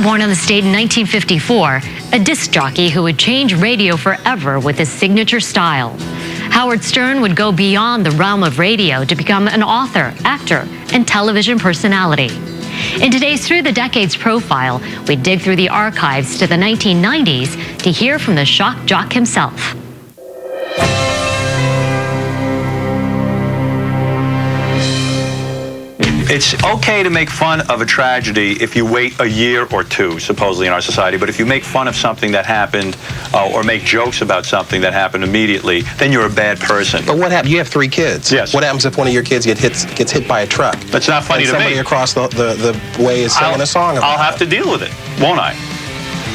Born on the state in 1954, a disc jockey who would change radio forever with his signature style. Howard Stern would go beyond the realm of radio to become an author, actor, and television personality. In today's Through the Decades profile, we dig through the archives to the 1990s to hear from the shock jock himself. It's okay to make fun of a tragedy if you wait a year or two, supposedly in our society, but if you make fun of something that happened or make jokes about something that happened immediately, then you're a bad person. But what happens? You have 3 kids. Yes. What happens if one of your kids gets hit by a truck? That's not funny to me. Somebody across the way is singing a song about I'll have to deal with it, won't I?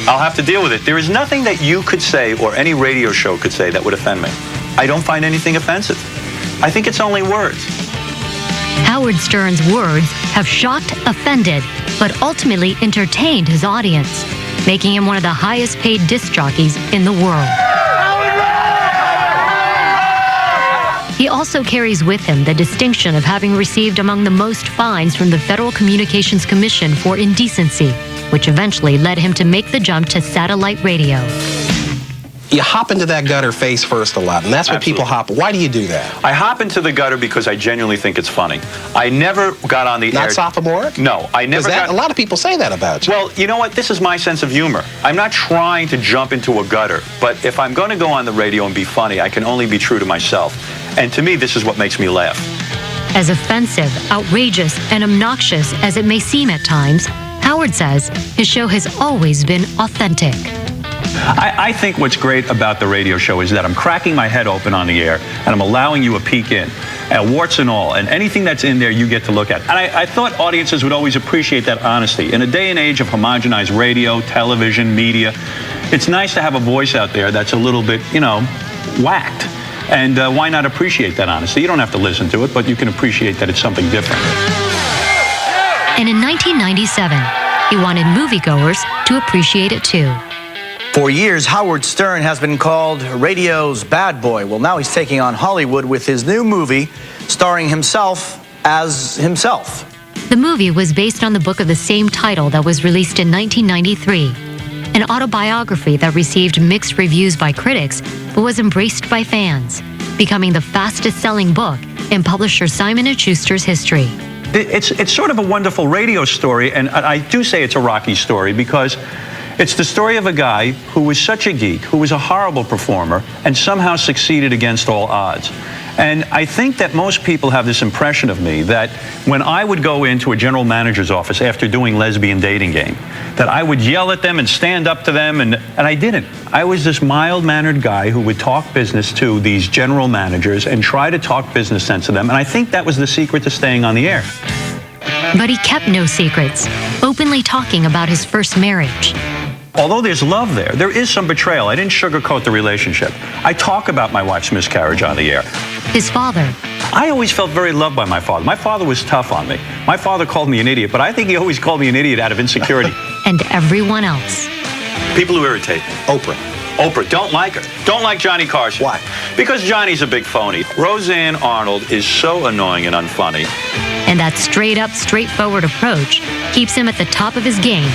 I'll have to deal with it. There is nothing that you could say or any radio show could say that would offend me. I don't find anything offensive. I think it's only words. Howard Stern's words have shocked, offended, but ultimately entertained his audience, making him one of the highest paid disc jockeys in the world. He also carries with him the distinction of having received among the most fines from the Federal Communications Commission for indecency, which eventually led him to make the jump to satellite radio. You hop into that gutter face first a lot, and that's what people hop. Why do you do that? I hop into the gutter because I genuinely think it's funny. I never got on the air. Not sophomoric? No, I never got. A lot of people say that about you. Well, you know what? This is my sense of humor. I'm not trying to jump into a gutter, but if I'm going to go on the radio and be funny, I can only be true to myself. And to me, this is what makes me laugh. As offensive, outrageous, and obnoxious as it may seem at times, Howard says his show has always been authentic. I think what's great about the radio show is that I'm cracking my head open on the air and I'm allowing you a peek in, warts and all, and anything that's in there you get to look at. And I thought audiences would always appreciate that honesty. In a day and age of homogenized radio, television, media, it's nice to have a voice out there that's a little bit, whacked. And why not appreciate that honesty? You don't have to listen to it, but you can appreciate that it's something different. And in 1997, he wanted moviegoers to appreciate it too. For years, Howard Stern has been called radio's bad boy. Well, now he's taking on Hollywood with his new movie, starring himself as himself. The movie was based on the book of the same title that was released in 1993, an autobiography that received mixed reviews by critics but was embraced by fans, becoming the fastest-selling book in publisher Simon & Schuster's history. It's sort of a wonderful radio story, and I do say it's a Rocky story because it's the story of a guy who was such a geek, who was a horrible performer, and somehow succeeded against all odds. And I think that most people have this impression of me that when I would go into a general manager's office after doing Lesbian Dating Game, that I would yell at them and stand up to them, and I didn't. I was this mild-mannered guy who would talk business to these general managers and try to talk business sense to them, and I think that was the secret to staying on the air. But he kept no secrets, openly talking about his first marriage. Although there's love there is some betrayal. I didn't sugarcoat the relationship. I talk about my wife's miscarriage on the air. His father. I always felt very loved by my father. My father was tough on me. My father called me an idiot, but I think he always called me an idiot out of insecurity. And everyone else. People who irritate me. Oprah, don't like her. Don't like Johnny Carson. Why? Because Johnny's a big phony. Roseanne Arnold is so annoying and unfunny. And that straight-up, straightforward approach keeps him at the top of his game.